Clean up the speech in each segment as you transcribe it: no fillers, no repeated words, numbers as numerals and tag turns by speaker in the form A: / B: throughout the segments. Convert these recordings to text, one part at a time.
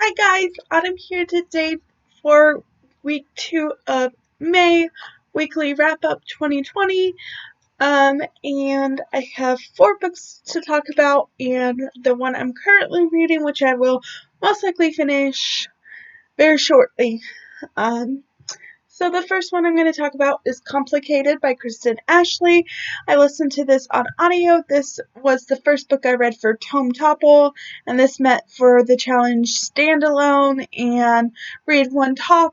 A: Hi guys, Autumn here today for week 2 of May weekly wrap up 2020. And I have 4 books to talk about, and the one I'm currently reading, which I will most likely finish very shortly. So the first one I'm going to talk about is Complicated by Kristen Ashley. I listened to this on audio. This was the first book I read for Tome Topple, and this meant for the challenge standalone and read one tome.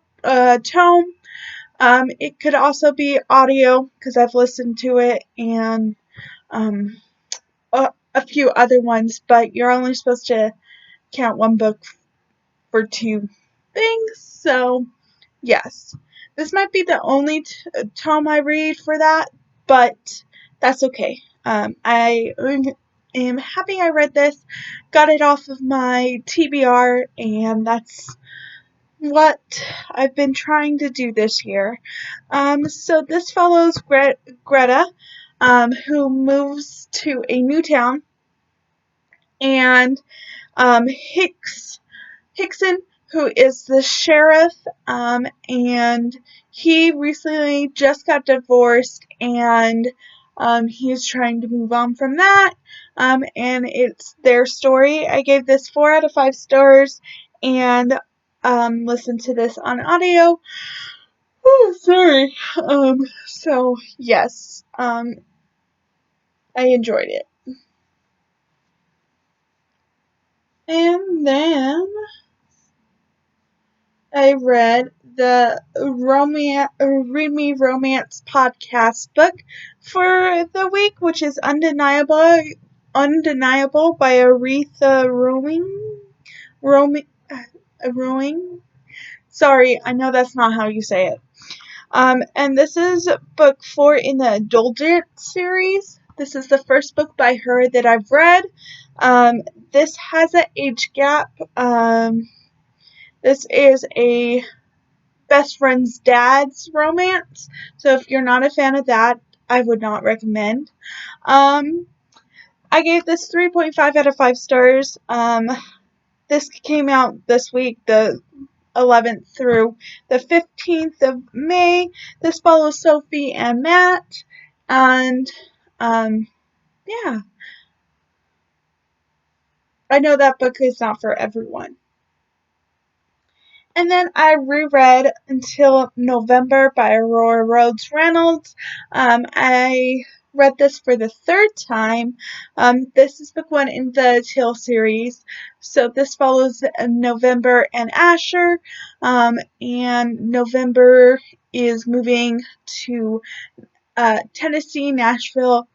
A: It could also be audio because I've listened to it and a few other ones, but you're only supposed to count one book for 2 things, so yes. This might be the only tome I read for that, but that's okay. I am happy I read this, got it off of my TBR, and that's what I've been trying to do this year. So this follows Greta, who moves to a new town, and Hickson, who is the sheriff, and he recently just got divorced, and he's trying to move on from that, and it's their story. I gave this 4 out of 5 stars, and listened to this on audio. Oh, sorry. So yes, I enjoyed it. And then I read the Read Me Romance podcast book for the week, which is Undeniable by Aretha Rowing. Sorry, I know that's not how you say it. And this is book 4 in the Indulgent series. This is the first book by her that I've read. This has an age gap. This is a best friend's dad's romance. So if you're not a fan of that, I would not recommend. I gave this 3.5 out of 5 stars. This came out this week, the 11th through the 15th of May. This follows Sophie and Matt. And, yeah. I know that book is not for everyone. And then I reread Until November by Aurora Rhodes Reynolds. I read this for the 3rd time. This is book 1 in the Till series. So this follows November and Asher. And November is moving to Tennessee, Nashville,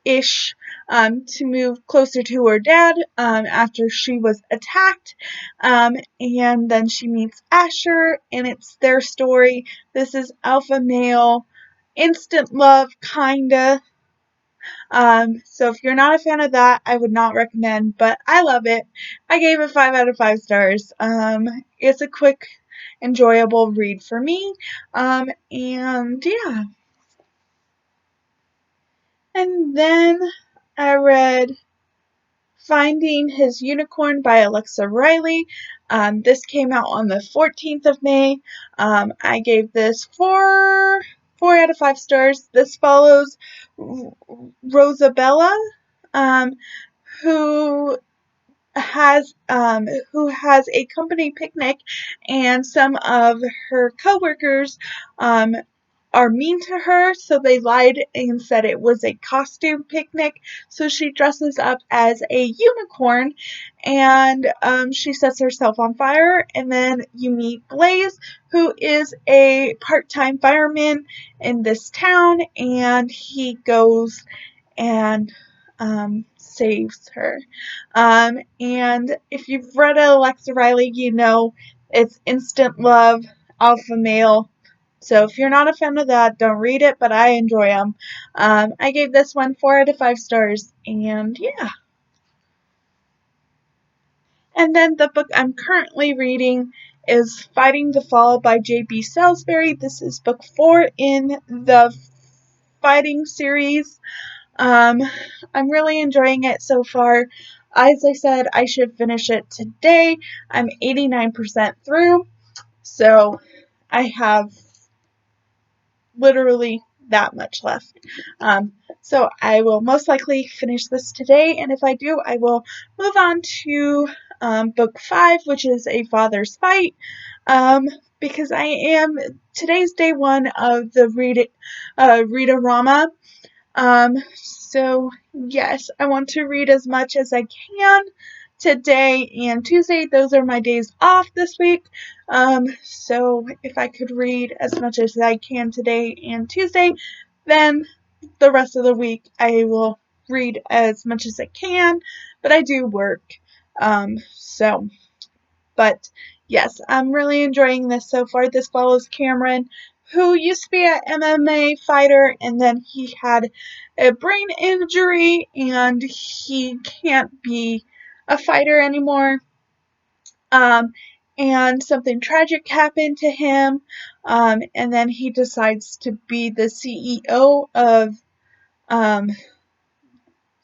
A: to move closer to her dad after she was attacked, and then she meets Asher, and it's their story. This is alpha male, instant love, kinda. So if you're not a fan of that, I would not recommend, but I love it. I gave it 5 out of 5 stars. It's a quick, enjoyable read for me, and yeah. And then I read Finding His Unicorn by Alexa Riley. This came out on the 14th of May. I gave this 4 out of 5 stars. This follows Rosabella, who has a company picnic, and some of her coworkers are mean to her, so they lied and said it was a costume picnic. So she dresses up as a unicorn, and she sets herself on fire. And then you meet Blaze, who is a part-time fireman in this town, and he goes and saves her. And if you've read Alexa Riley, you know it's instant love, alpha male. So if you're not a fan of that, don't read it, but I enjoy them. I gave this one 4 out of 5 stars, and yeah. And then the book I'm currently reading is Fighting the Fall by J.B. Salisbury. This is book 4 in the Fighting series. I'm really enjoying it so far. as I said, I should finish it today. I'm 89% through, so I have literally that much left. So I will most likely finish this today, and if I do, I will move on to book 5, which is A Father's Fight, because today's day 1 of the Read-A-Rama. So yes, I want to read as much as I can today and Tuesday. Those are my days off this week. So if I could read as much as I can today and Tuesday, then the rest of the week I will read as much as I can, but I do work. But yes, I'm really enjoying this so far. This follows Cameron, who used to be an MMA fighter, and then he had a brain injury, and he can't be a fighter anymore. And something tragic happened to him, and then he decides to be the CEO of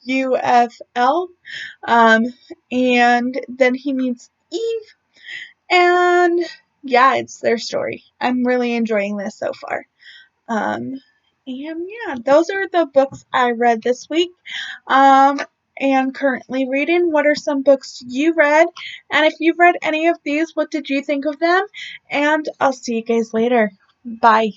A: UFL, and then he meets Eve, and yeah, it's their story. I'm really enjoying this so far. And yeah, those are the books I read this week. And currently reading. What are some books you read? And if you've read any of these, what did you think of them? And I'll see you guys later. Bye.